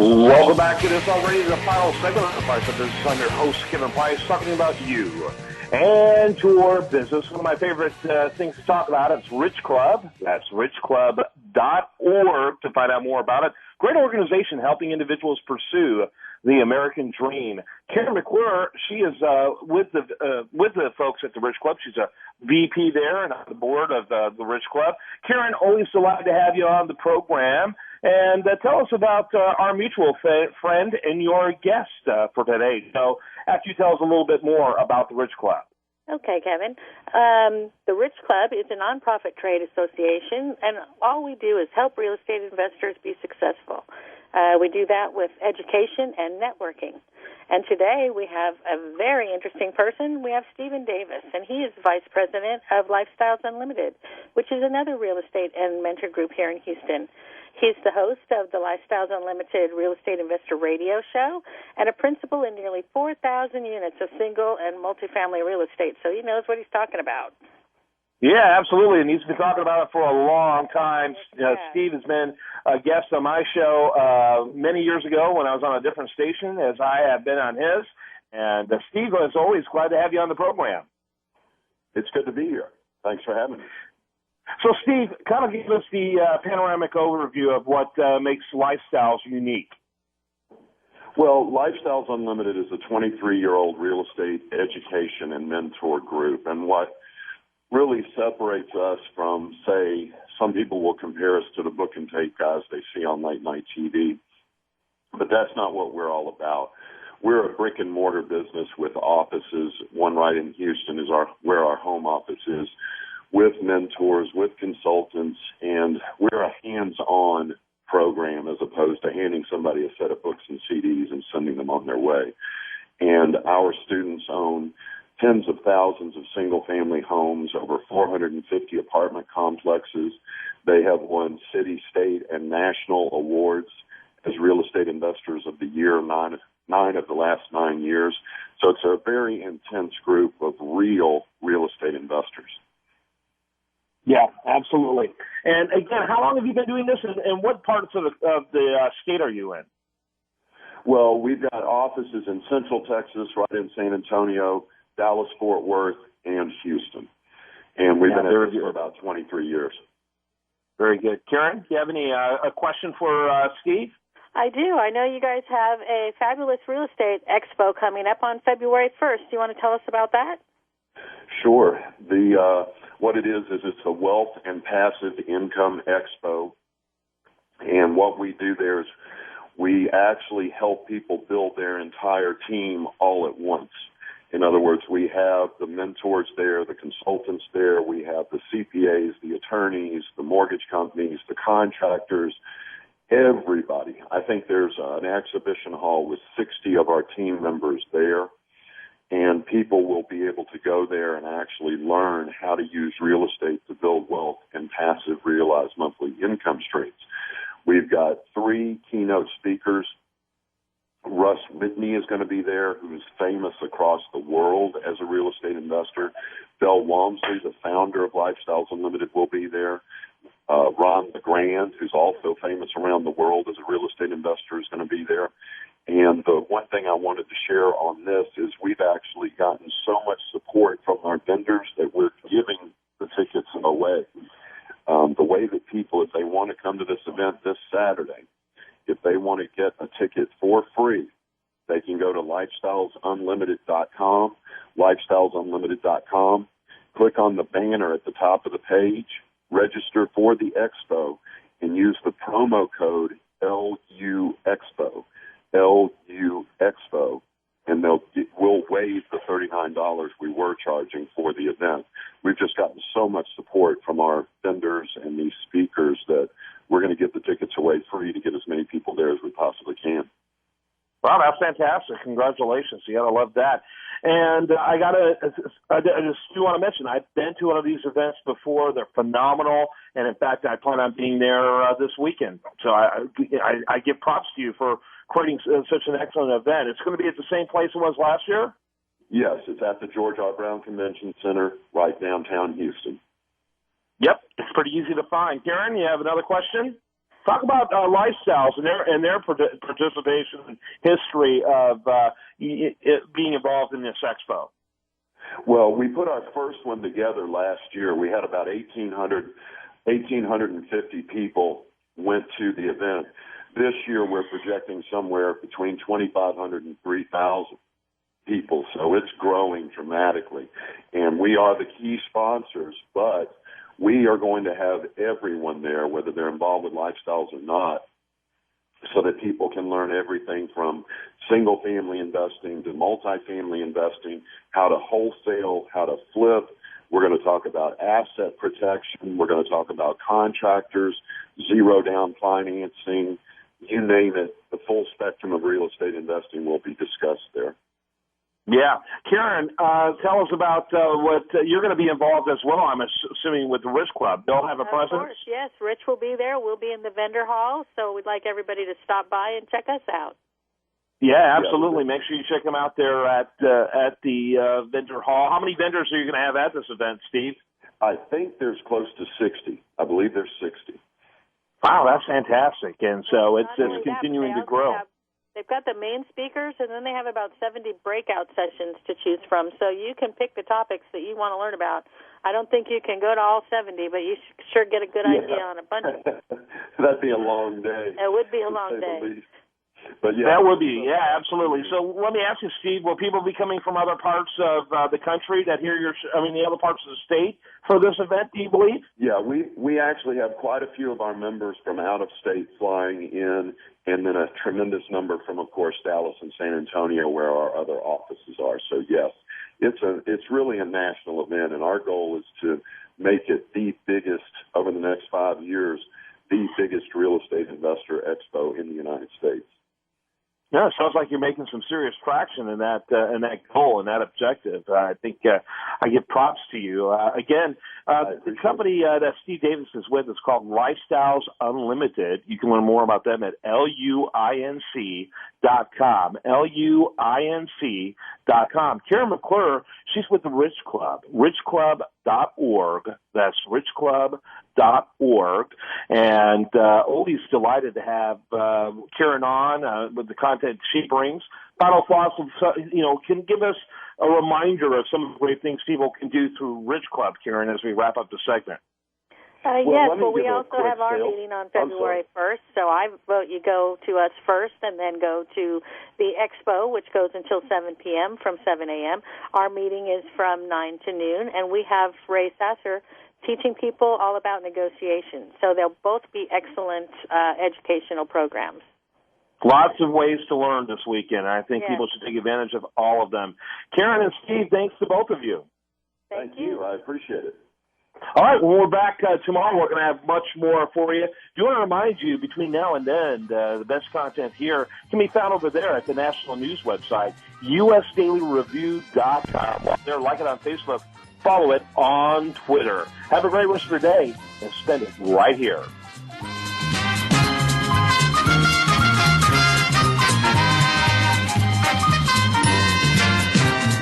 Welcome back to this already the final segment of the Price of Business. I'm your host, Kevin Price, talking about you and your business. One of my favorite things to talk about is Rich Club. That's richclub.org to find out more about it. Great organization helping individuals pursue the American dream. Karen McClure, she is with the folks at the Rich Club. She's a VP there and on the board of the Rich Club. Karen, always delighted to have you on the program. And tell us about our mutual friend and your guest for today. So after you tell us a little bit more about the Rich Club. Okay, Kevin. The Rich Club is a nonprofit trade association, and all we do is help real estate investors be successful. We do that with education and networking. And today we have a very interesting person. We have Stephen Davis, and he is Vice President of Lifestyles Unlimited, which is another real estate and mentor group here in Houston. He's the host of the Lifestyles Unlimited Real Estate Investor Radio Show and a principal in nearly 4,000 units of single and multifamily real estate, so he knows what he's talking about. Yeah, absolutely, and he's been talking about it for a long time. Yeah. Steve has been a guest on my show many years ago when I was on a different station, as I have been on his. And Steve, as always, glad to have you on the program. It's good to be here. Thanks for having me. So, Steve, kind of give us the panoramic overview of what makes Lifestyles unique. Well, Lifestyles Unlimited is a 23-year-old real estate education and mentor group. And what really separates us from, say, some people will compare us to the book and tape guys they see on late-night TV. But that's not what we're all about. We're a brick-and-mortar business with offices. One right in Houston is where our home office is, with mentors, with consultants, and we're a hands-on program as opposed to handing somebody a set of books and CDs and sending them on their way. And our students own tens of thousands of single-family homes, over 450 apartment complexes. They have won city, state, and national awards as Real Estate Investors of the Year, nine of the last 9 years. So it's a very intense group of real estate investors. Yeah, absolutely. And again, how long have you been doing this, and what parts of the state are you in? Well, we've got offices in Central Texas, right in San Antonio, Dallas, Fort Worth, and Houston. And we've been at this for about 23 years. Very good. Karen, do you have any a question for Steve? I do. I know you guys have a fabulous real estate expo coming up on February 1st. Do you want to tell us about that? Sure. What it is it's a wealth and passive income expo. And what we do there is we actually help people build their entire team all at once. In other words, we have the mentors there, the consultants there, we have the CPAs, the attorneys, the mortgage companies, the contractors, everybody. I think there's an exhibition hall with 60 of our team members there. And people will be able to go there and actually learn how to use real estate to build wealth and passive realized monthly income streams. We've got 3 keynote speakers. Russ Whitney is going to be there, who is famous across the world as a real estate investor. Bill Walmsley, the founder of Lifestyles Unlimited, will be there. Ron LeGrand, who's also famous around the world as a real estate investor, is going to be there. And the one thing I wanted to share on this is we've actually gotten so much support from our vendors that we're giving the tickets away. The way that people, if they want to come to this event this Saturday, if they want to get a ticket for free, they can go to lifestylesunlimited.com, lifestylesunlimited.com, click on the banner at the top of the page, register for the expo, and use the promo code LUEXPO. LU Expo, and we'll waive the $39 we were charging for the event. We've just gotten so much support from our vendors and these speakers that we're going to give the tickets away free to get as many people there as we possibly can. Wow, that's fantastic. Congratulations. You got to love that. And I just do want to mention, I've been to one of these events before. They're phenomenal. And in fact, I plan on being there this weekend. So I give props to you for creating such an excellent event. It's going to be at the same place it was last year? Yes, it's at the George R. Brown Convention Center right downtown Houston. Yep, it's pretty easy to find. Karen, you have another question? Talk about lifestyles and their participation and history of being involved in this expo. Well, we put our first one together last year. We had about 1,850 people went to the event. This year, we're projecting somewhere between 2,500 and 3,000 people, so it's growing dramatically. And we are the key sponsors, but we are going to have everyone there, whether they're involved with lifestyles or not, so that people can learn everything from single-family investing to multifamily investing, how to wholesale, how to flip. We're going to talk about asset protection. We're going to talk about contractors, zero-down financing, you name it. The full spectrum of real estate investing will be discussed there. Yeah. Karen, tell us about what you're going to be involved as well, I'm assuming, with the Rich Club. They'll have a presence? Of course, yes. Rich will be there. We'll be in the vendor hall, so we'd like everybody to stop by and check us out. Yeah, absolutely. Make sure you check them out there at the vendor hall. How many vendors are you going to have at this event, Steve? I think there's close to 60. I believe there's 60. Wow, that's fantastic. And so it's continuing to grow. They've got the main speakers, and then they have about 70 breakout sessions to choose from. So you can pick the topics that you want to learn about. I don't think you can go to all 70, but you sure get a good idea on a bunch of them. That'd be a long day. It would be a long day. But yeah, that would be, yeah, absolutely. So let me ask you, Steve, will people be coming from other parts of the country that hear the other parts of the state for this event, do you believe? Yeah, we actually have quite a few of our members from out of state flying in, and then a tremendous number from, of course, Dallas and San Antonio, where our other offices are. So yes, it's really a national event, and our goal is to make it the biggest over the next 5 years, the biggest real estate investor expo in the United States. Yeah, it sounds like you're making some serious traction in that goal and that objective. I think I give props to you. Again, the company that Steve Davis is with is called Lifestyles Unlimited. You can learn more about them at luinc.com. luinc.com. Karen McClure, she's with the Rich Club, richclub.org. That's richclub.org. And always delighted to have Karen on with the content she brings. Final thoughts, can give us a reminder of some of the great things people can do through Rich Club, Karen, as we wrap up the segment. We also have our meeting on February 1st, so I vote you go to us first and then go to the Expo, which goes until 7 p.m. from 7 a.m. Our meeting is from 9 to noon, and we have Ray Sasser teaching people all about negotiation. So they'll both be excellent educational programs. Lots of ways to learn this weekend. I think people should take advantage of all of them. Karen and Steve, thanks to both of you. Thank you. I appreciate it. All right, when we're back tomorrow, we're going to have much more for you. Do want to remind you, between now and then, the best content here can be found over there at the national news website, usdailyreview.com. While there, like it on Facebook, follow it on Twitter. Have a great rest of your day, and spend it right here.